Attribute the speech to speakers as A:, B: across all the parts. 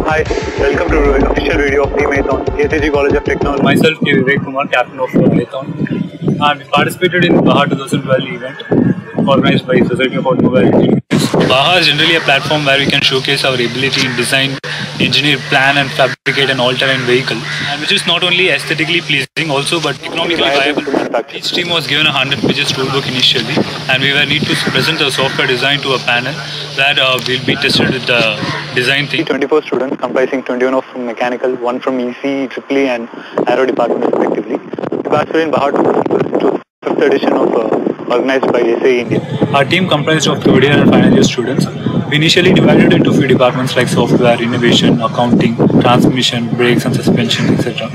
A: Hi, welcome to the official video of Team Aethon, KCG College of Technology.
B: Myself, K. Vivek Kumar, captain of Aethon. We participated in BAJA 2012 event organized by Society of Automobile Engineers. BAJA is generally a platform where we can showcase our ability in design, engineer, plan and fabricate an all-terrain vehicle, and which is not only aesthetically pleasing also but economically viable. Each team was given a 100 pages rulebook initially, and we were need to present the software design to a panel where we'll be tested with the design thing.
A: 24 students comprising 21 of from mechanical, 1 from EC, EEE and Aero department respectively. We participated in BAJA 2012, 5th edition of organized by SAE India.
B: Our team comprised of third year and final year students. We initially divided into few departments like software, innovation, accounting, transmission, brakes and suspension, etc.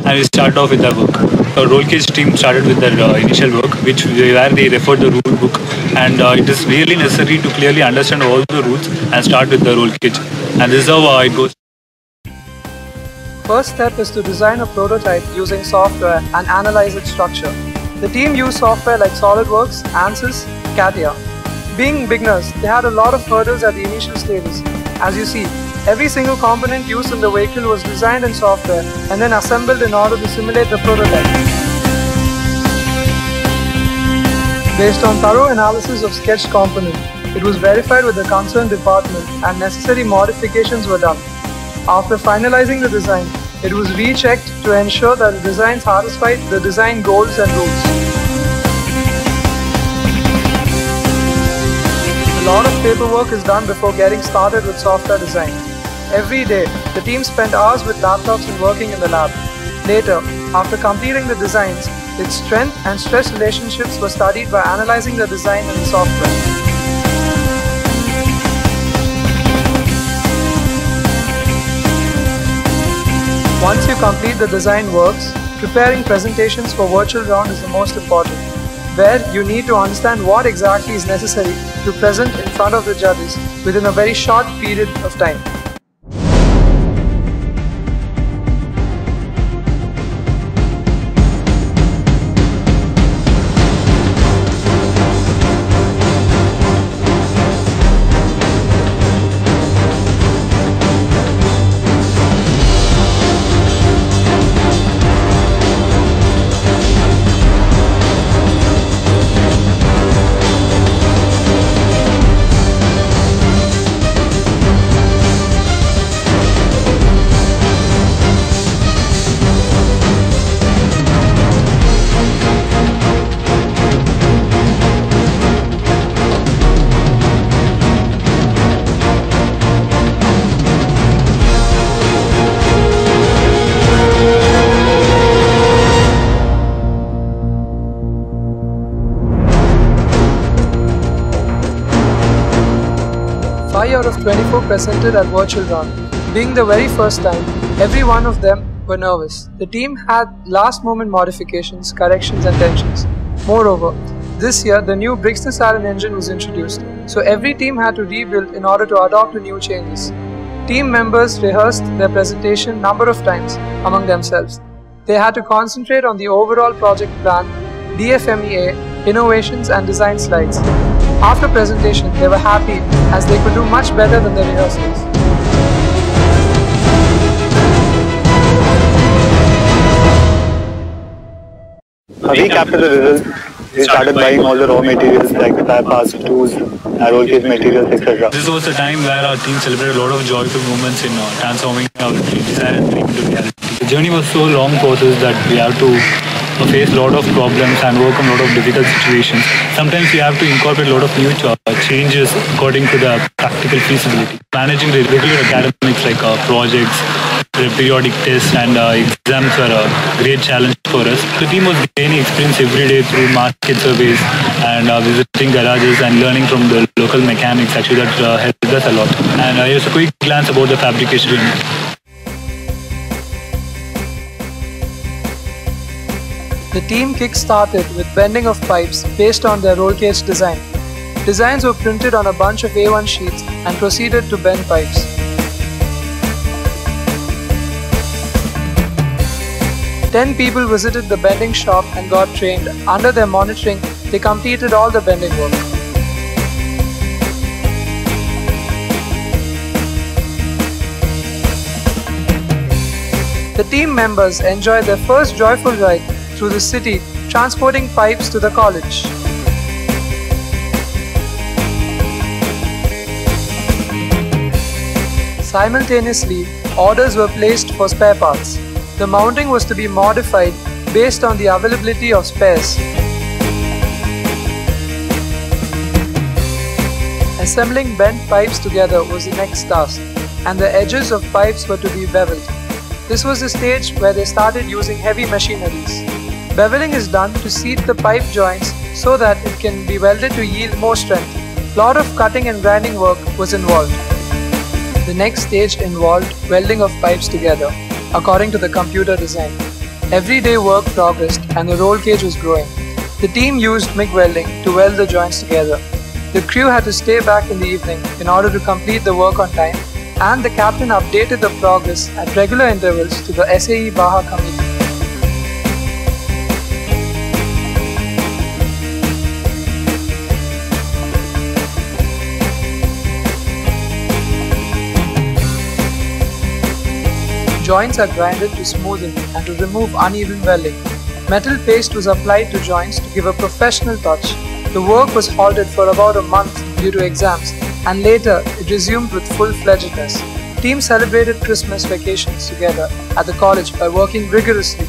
B: And we started off with our work. Our roll cage team started with their initial work, where they referred the rule book, and it is really necessary to clearly understand all the rules and start with the roll cage. And this is how it goes.
C: First step is to design a prototype using software and analyze its structure. The team used software like SolidWorks, ANSYS, CATIA. Being beginners, they had a lot of hurdles at the initial stages. As you see, every single component used in the vehicle was designed in software and then assembled in order to simulate the prototype. Based on thorough analysis of sketched component, it was verified with the concerned department and necessary modifications were done. After finalizing the design, it was rechecked to ensure that the design satisfied the design goals and rules. A lot of paperwork is done before getting started with software design. Every day, the team spent hours with laptops and working in the lab. Later, after completing the designs, its strength and stress relationships were studied by analyzing the design in the software. Once you complete the design works, preparing presentations for virtual round is the most important, where you need to understand what exactly is necessary to present in front of the judges within a very short period of time. Out of 24 presented at virtual round. Being the very first time, every one of them were nervous. The team had last moment modifications, corrections and tensions. Moreover, this year the new Brixton-Allen engine was introduced, so every team had to rebuild in order to adopt to new changes. Team members rehearsed their presentation number of times among themselves. They had to concentrate on the overall project plan, DFMEA, innovations and design slides. After presentation, they were happy as they could do much better than the rehearsals.
A: A week after the results, we started buying all the raw materials like spare parts, tools, roll cage materials, etc.
B: This was the time where our team celebrated a lot of joyful moments in transforming our desire and dream into reality. The journey was so long process that we have to face a lot of problems and work on a lot of difficult situations. Sometimes we have to incorporate a lot of new changes according to the practical feasibility. Managing the regular academics like projects, periodic tests and exams were a great challenge for us. The team was gaining experience every day through market surveys and visiting garages and learning from the local mechanics. Actually, that helped us a lot. And here's a quick glance about the fabrication.
C: The team kick-started with bending of pipes based on their roll cage design. Designs were printed on a bunch of A1 sheets and proceeded to bend pipes. Ten people visited the bending shop and got trained. Under their monitoring, they completed all the bending work. The team members enjoyed their first joyful ride through the city, transporting pipes to the college. Simultaneously, orders were placed for spare parts. The mounting was to be modified based on the availability of spares. Assembling bent pipes together was the next task, and the edges of pipes were to be beveled. This was the stage where they started using heavy machineries. Beveling is done to seat the pipe joints so that it can be welded to yield more strength. A lot of cutting and grinding work was involved. The next stage involved welding of pipes together, according to the computer design. Everyday work progressed and the roll cage was growing. The team used MIG welding to weld the joints together. The crew had to stay back in the evening in order to complete the work on time, and the captain updated the progress at regular intervals to the SAE BAJA committee. Joints are grinded to smoothen and to remove uneven welding. Metal paste was applied to joints to give a professional touch. The work was halted for about a month due to exams, and later it resumed with full-fledgedness. Teams celebrated Christmas vacations together at the college by working rigorously.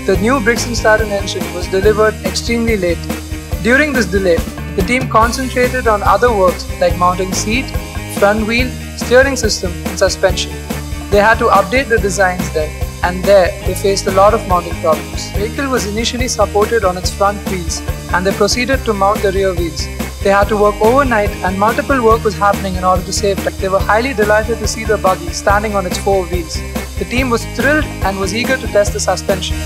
C: The new Brixton Starton engine was delivered extremely late. During this delay, the team concentrated on other works like mounting seat, front wheel, steering system and suspension. They had to update the designs then, and there they faced a lot of mounting problems. The vehicle was initially supported on its front wheels, and they proceeded to mount the rear wheels. They had to work overnight and multiple work was happening in order to save time. They were highly delighted to see the buggy standing on its four wheels. The team was thrilled and was eager to test the suspension.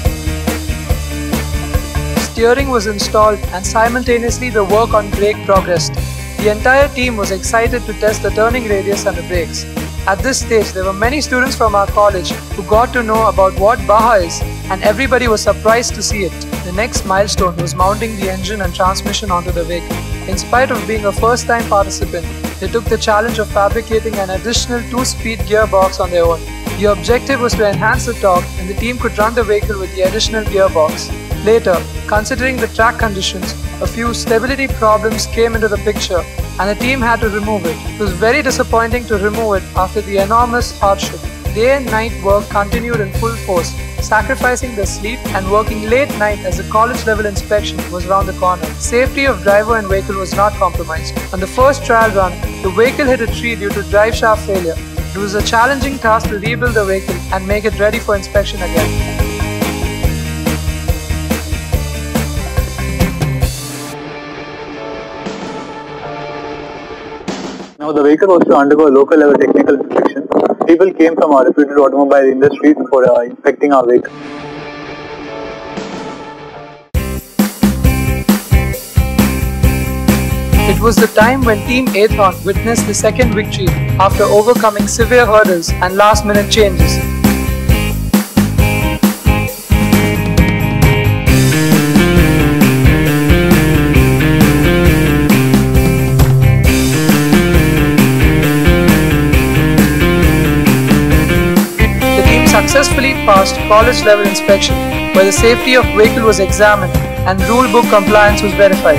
C: Steering was installed and simultaneously the work on brake progressed. The entire team was excited to test the turning radius and the brakes. At this stage, there were many students from our college who got to know about what BAJA is, and everybody was surprised to see it. The next milestone was mounting the engine and transmission onto the vehicle. In spite of being a first-time participant, they took the challenge of fabricating an additional 2-speed gearbox on their own. The objective was to enhance the torque, and the team could run the vehicle with the additional gearbox. Later, considering the track conditions, a few stability problems came into the picture, and the team had to remove it. It was very disappointing to remove it after the enormous hardship. Day and night work continued in full force, sacrificing their sleep and working late night as the college level inspection was around the corner. Safety of driver and vehicle was not compromised. On the first trial run, the vehicle hit a tree due to drive shaft failure. It was a challenging task to rebuild the vehicle and make it ready for inspection again.
A: Now the vehicle was to undergo a local level technical inspection. People came from our reputed automobile industry for inspecting our vehicle.
C: It was the time when Team Aethon witnessed the second victory after overcoming severe hurdles and last-minute changes. The team successfully passed college level inspection, where the safety of vehicle was examined and rule book compliance was verified.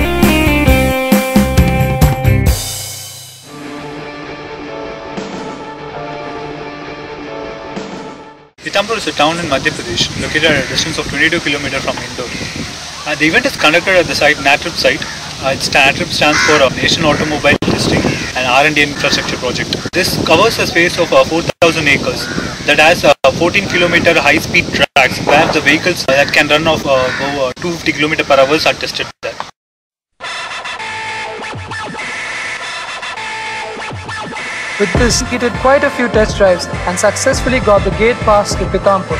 B: Pithampur is a town in Madhya Pradesh, located at a distance of 22 km from Indore. The event is conducted at the site NATRiP site. NATRiP stands for National Automobile Testing and R&D Infrastructure Project. This covers a space of 4,000 acres. that has 14-kilometer high-speed tracks where the vehicles that can run off over 250 km per hour are tested there.
C: With this, he did quite a few test drives and successfully got the gate pass to Pithampur.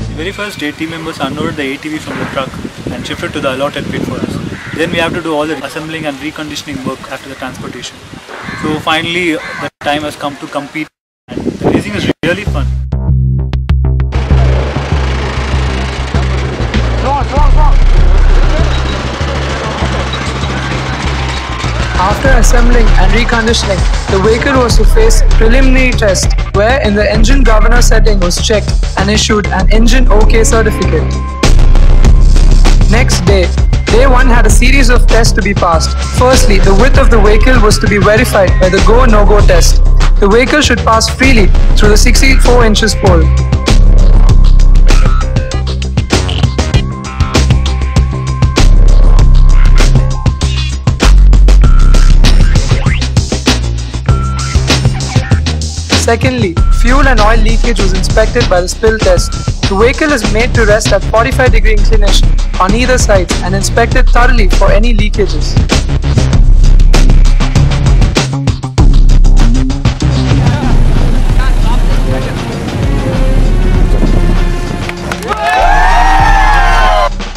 B: The very first day, team members unloaded the ATV from the truck and shifted to the allotted pit for us. Then we have to do all the assembling and reconditioning work after the transportation. So finally, the time has come to compete, and the racing is really fun.
C: After assembling and reconditioning, the vehicle was to face preliminary test, where in the engine governor setting was checked and issued an engine OK certificate. Next day, Day 1 had a series of tests to be passed. Firstly, the width of the vehicle was to be verified by the go-no-go test. The vehicle should pass freely through the 64 inches pole. Secondly, fuel and oil leakage was inspected by the spill test. The vehicle is made to rest at 45-degree inclination on either side and inspected thoroughly for any leakages.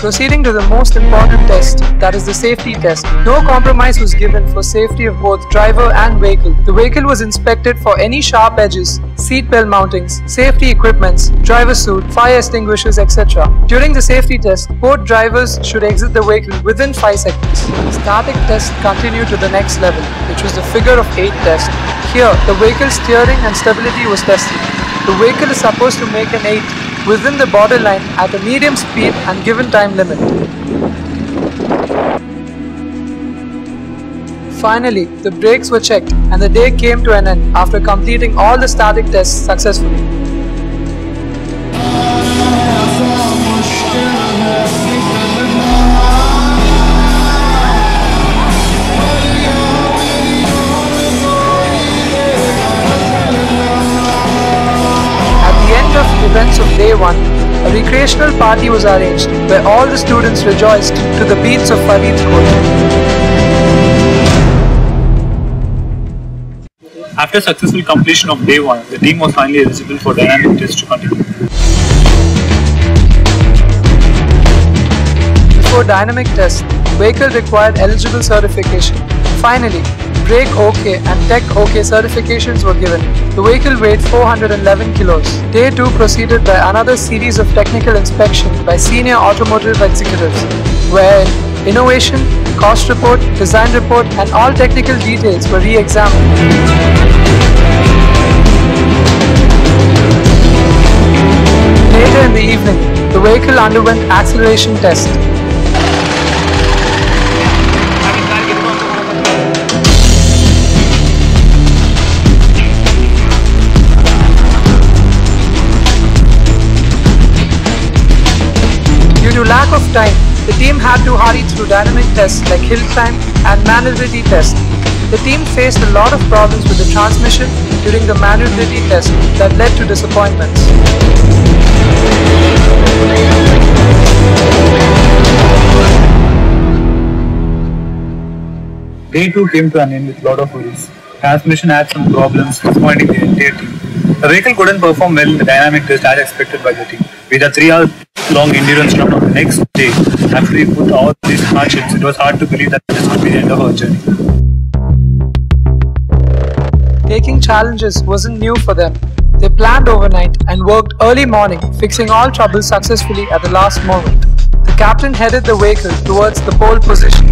C: Proceeding to the most important test, that is the safety test. No compromise was given for safety of both driver and vehicle. The vehicle was inspected for any sharp edges, seat belt mountings, safety equipments, driver suit, fire extinguishers, etc. During the safety test, both drivers should exit the vehicle within 5 seconds. Static test continued to the next level, which was the figure of 8 test. Here, the vehicle steering and stability was tested. The vehicle is supposed to make an 8 within the borderline at a medium speed and given time limit. Finally, the brakes were checked and the day came to an end after completing all the static tests successfully. Events of Day 1, a recreational party was arranged where all the students rejoiced to the beats of Farid's quote.
B: After successful completion of Day 1, the team was finally eligible for dynamic test to continue.
C: Before dynamic test, vehicle required eligible certification. Finally, Brake OK and Tech OK certifications were given. The vehicle weighed 411 kilos. Day 2 proceeded by another series of technical inspection by senior automotive executives, where innovation, cost report, design report and all technical details were re-examined. Later in the evening, the vehicle underwent acceleration test. Due to lack of time, the team had to hurry through dynamic tests like hill climb and maneuverability test. The team faced a lot of problems with the transmission during the maneuverability test that led to disappointments.
B: Day 2 came to an end with a lot of worries. Transmission had some problems, disappointing the entire team. The vehicle couldn't perform well in the dynamic test as expected by the team. With a 3-hour-long endurance run on the next day, after we put all these hardships, it was hard to believe that this would be the end of our journey.
C: Taking challenges wasn't new for them. They planned overnight and worked early morning, fixing all troubles successfully at the last moment. The captain headed the vehicle towards the pole position.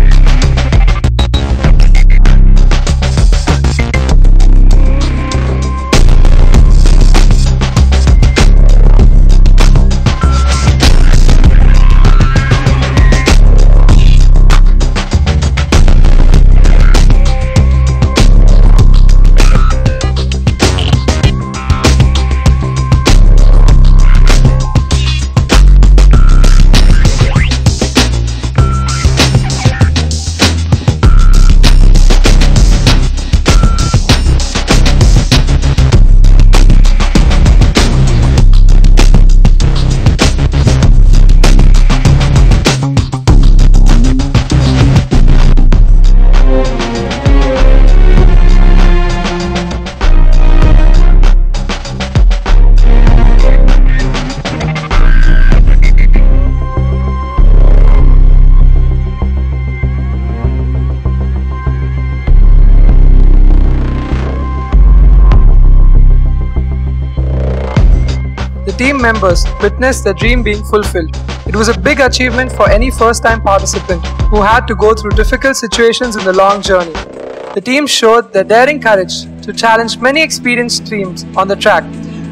C: the team members witnessed their dream being fulfilled. It was a big achievement for any first-time participant who had to go through difficult situations in the long journey. The team showed their daring courage to challenge many experienced teams on the track.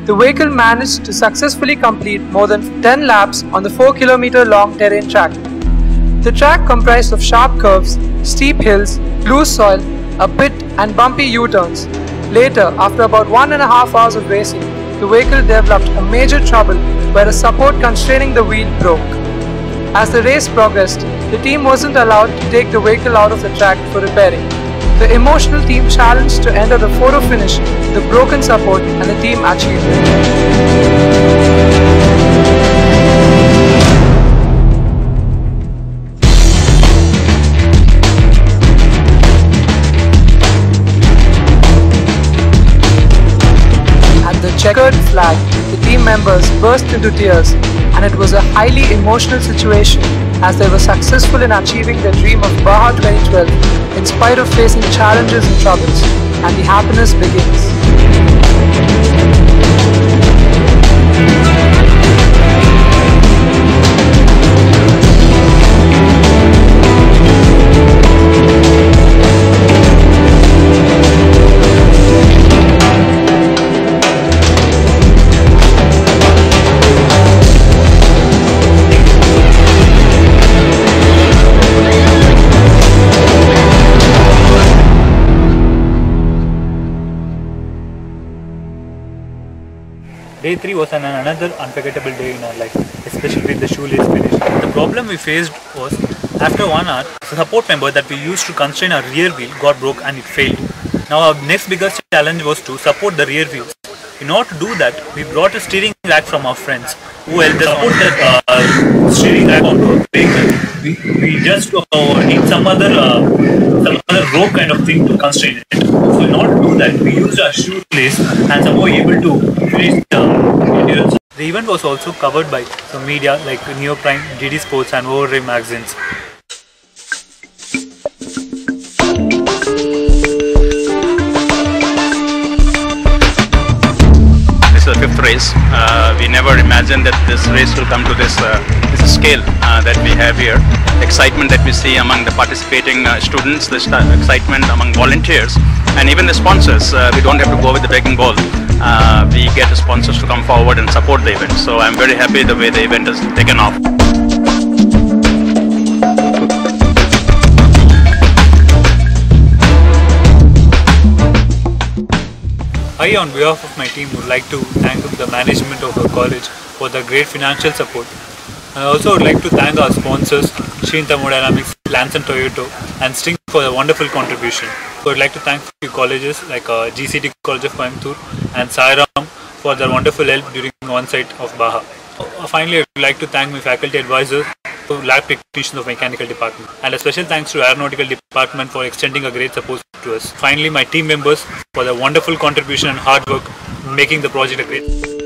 C: The vehicle managed to successfully complete more than 10 laps on the 4-kilometer long terrain track. The track comprised of sharp curves, steep hills, loose soil, a bit and bumpy U-turns. Later, after about 1.5 hours of racing, the vehicle developed a major trouble where a support constraining the wheel broke. As the race progressed, the team wasn't allowed to take the vehicle out of the track for repairing. The emotional team challenged to enter the photo finish, the broken support, and the team achieved it. Checkered flag, the team members burst into tears, and it was a highly emotional situation as they were successful in achieving their dream of BAJA 2012 in spite of facing challenges and troubles, and the happiness begins.
B: Day 3 was another unforgettable day in our life, especially with the shoelace finish. The problem we faced was, after 1 hour, the support member that we used to constrain our rear wheel got broke and it failed. Now our next biggest challenge was to support the rear wheels. In order to do that, we brought a steering rack from our friends who helped us support that steering rack onto our vehicle. We just need some other rope kind of thing to constrain it. So in order to do that, we used our shoelace and somehow able to finish the endurance. The event was also covered by some media like Neoprime, DD Sports and Overdrive magazines.
D: This is the 5th race. We never imagined that this race will come to this scale that we have here. Excitement that we see among the participating students, the excitement among volunteers, and even the sponsors. We don't have to go with the begging ball. We get the sponsors to come forward and support the event. So I'm very happy the way the event has taken off.
B: I, on behalf of my team, would like to thank the management of our college for the great financial support. And I also would like to thank our sponsors, Shin Thermodynamics, Lance and Toyota, and Sting for the wonderful contribution. So I would like to thank a few colleges like GCT College of Coimbatore and Sairam for their wonderful help during one site of BAJA. Finally, I would like to thank my faculty advisors, lab technicians of mechanical department, and a special thanks to Aeronautical department for extending a great support to us. Finally, my team members for their wonderful contribution and hard work making the project a great.